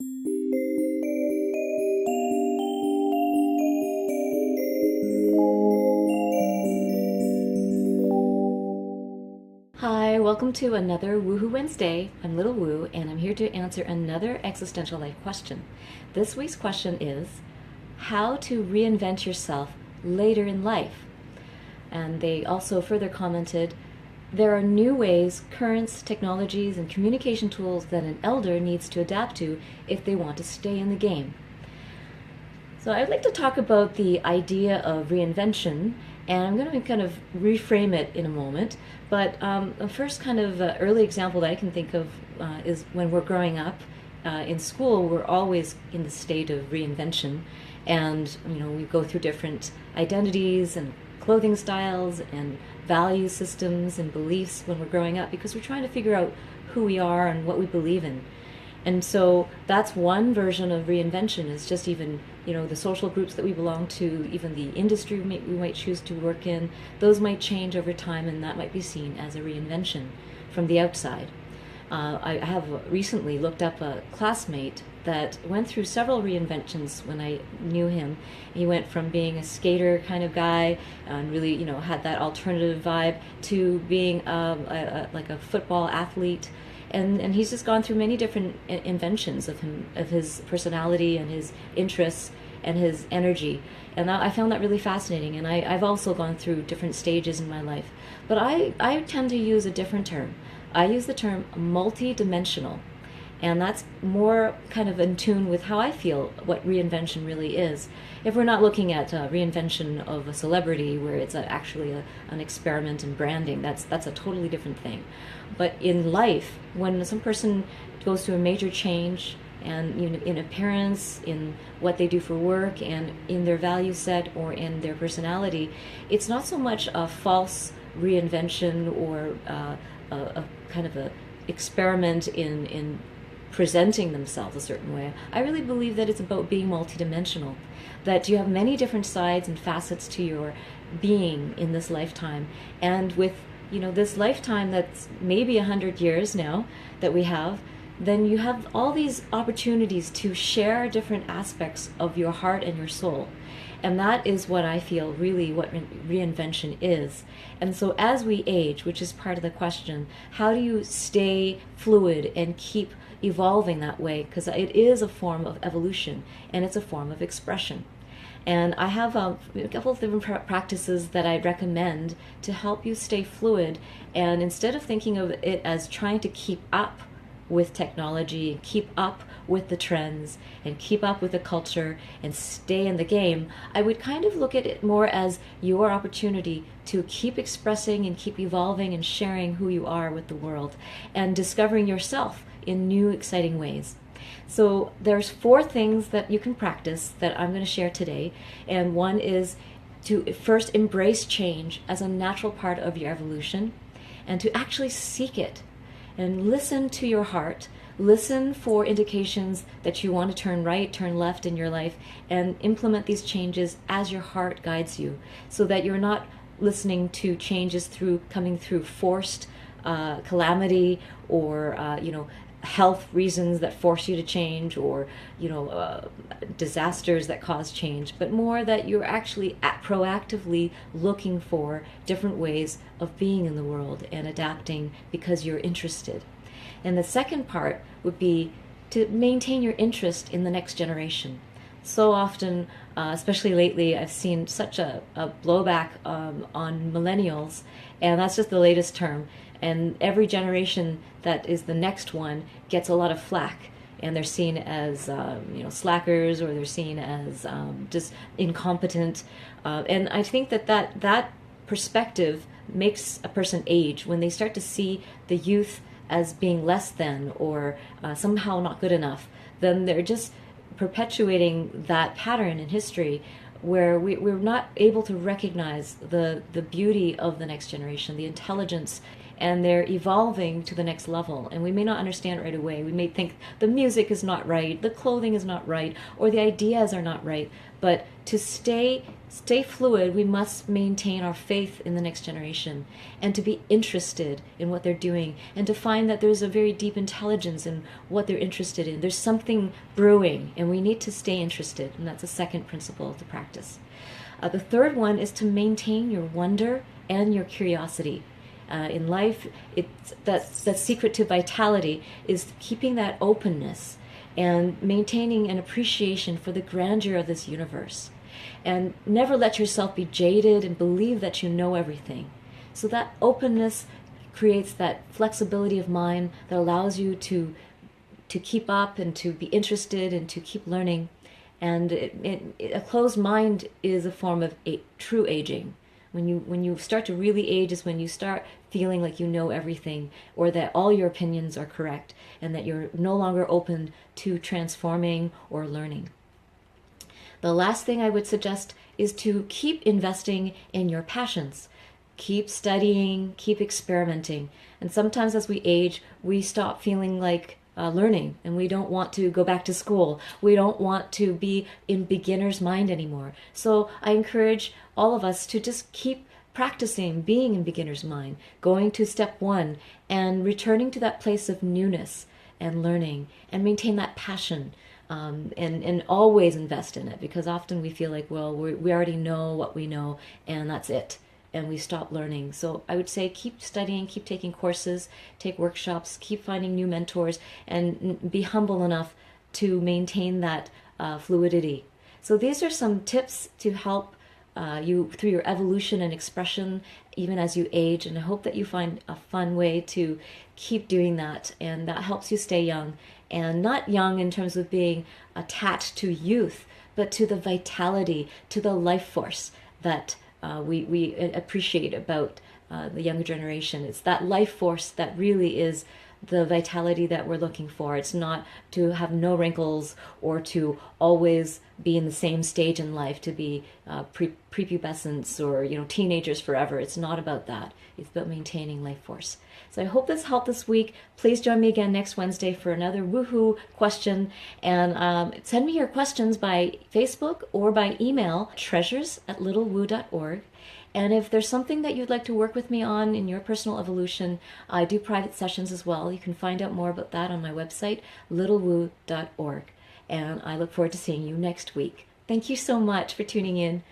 Hi, welcome to another Woohoo Wednesday. I'm Little Woo, and I'm here to answer another existential life question. This week's question is how to reinvent yourself later in life. And they also further commented, there are new ways, currents, technologies, and communication tools that an elder needs to adapt to if they want to stay in the game. So I'd like to talk about the idea of reinvention, and I'm going to kind of reframe it in a moment. But the first kind of early example that I can think of is when we're growing up in school. We're always in the state of reinvention, and we go through different identities and clothing styles and value systems and beliefs when we're growing up because we're trying to figure out who we are and what we believe in. And so that's one version of reinvention, is just even, the social groups that we belong to, even the industry we might choose to work in, those might change over time, and that might be seen as a reinvention from the outside. I have recently looked up a classmate that went through several reinventions when I knew him. He went from being a skater kind of guy and really, had that alternative vibe to being like a football athlete. And he's just gone through many different inventions of his personality and his interests and his energy. And I found that really fascinating. And I've also gone through different stages in my life. But I tend to use a different term. I use the term multi-dimensional. And that's more kind of in tune with how I feel what reinvention really is. If we're not looking at reinvention of a celebrity where it's actually an experiment in branding, that's a totally different thing. But in life, when some person goes through a major change, and in appearance, in what they do for work, and in their value set or in their personality, it's not so much a false reinvention or a kind of a experiment in presenting themselves a certain way. I really believe that it's about being multidimensional, that you have many different sides and facets to your being in this lifetime. And with this lifetime that's maybe 100 years now that we have, then you have all these opportunities to share different aspects of your heart and your soul. And that is what I feel really what reinvention is. And so as we age, which is part of the question, how do you stay fluid and keep evolving that way? Because it is a form of evolution and it's a form of expression. And I have a couple of different practices that I recommend to help you stay fluid. And instead of thinking of it as trying to keep up with technology, keep up with the trends, and keep up with the culture, and stay in the game, I would kind of look at it more as your opportunity to keep expressing and keep evolving and sharing who you are with the world, and discovering yourself in new, exciting ways. So there's 4 things that you can practice that I'm going to share today, and one is to first embrace change as a natural part of your evolution, and to actually seek it and listen to your heart. Listen for indications that you want to turn right, turn left in your life, and implement these changes as your heart guides you, so that you're not listening to changes coming through forced calamity or health reasons that force you to change, or disasters that cause change, but more that you're actually proactively looking for different ways of being in the world and adapting because you're interested. And the second part would be to maintain your interest in the next generation. So often, especially lately, I've seen such a blowback on millennials, and that's just the latest term. And every generation that is the next one gets a lot of flack, and they're seen as slackers, or they're seen as just incompetent. And I think that perspective makes a person age when they start to see the youth as being less than or somehow not good enough. Then they're just perpetuating that pattern in history where we're not able to recognize the beauty of the next generation, the intelligence and they're evolving to the next level. And we may not understand it right away. We may think the music is not right, the clothing is not right, or the ideas are not right. But to stay fluid, we must maintain our faith in the next generation, and to be interested in what they're doing, and to find that there's a very deep intelligence in what they're interested in. There's something brewing, and we need to stay interested, and that's a second principle to practice. The third one is to maintain your wonder and your curiosity. In life, that secret to vitality is keeping that openness and maintaining an appreciation for the grandeur of this universe. And never let yourself be jaded and believe that you know everything. So that openness creates that flexibility of mind that allows you to keep up and to be interested and to keep learning. And a closed mind is a form of true aging. When you start to really age is when you start feeling like you know everything, or that all your opinions are correct, and that you're no longer open to transforming or learning. The last thing I would suggest is to keep investing in your passions. Keep studying, keep experimenting. And sometimes as we age, we stop feeling like learning, and we don't want to go back to school. We don't want to be in beginner's mind anymore. So I encourage all of us to just keep practicing being in beginner's mind, going to step one, and returning to that place of newness and learning, and maintain that passion. And always invest in it, because often we feel like, well, we already know what we know, and that's it, and we stop learning. So I would say keep studying, keep taking courses, take workshops, keep finding new mentors, and be humble enough to maintain that fluidity. So these are some tips to help you through your evolution and expression even as you age, and I hope that you find a fun way to keep doing that, and that helps you stay young. And not young in terms of being attached to youth, but to the vitality, to the life force that we appreciate about the younger generation. It's that life force that really is the vitality that we're looking for. It's not to have no wrinkles or to always be in the same stage in life, to be prepubescents or teenagers forever. It's not about that. It's about maintaining life force. So I hope this helped this week. Please join me again next Wednesday for another woohoo question. And send me your questions by Facebook or by email, treasures@littlewoo.org. And if there's something that you'd like to work with me on in your personal evolution, I do private sessions as well. You can find out more about that on my website, littlewoo.org. And I look forward to seeing you next week. Thank you so much for tuning in.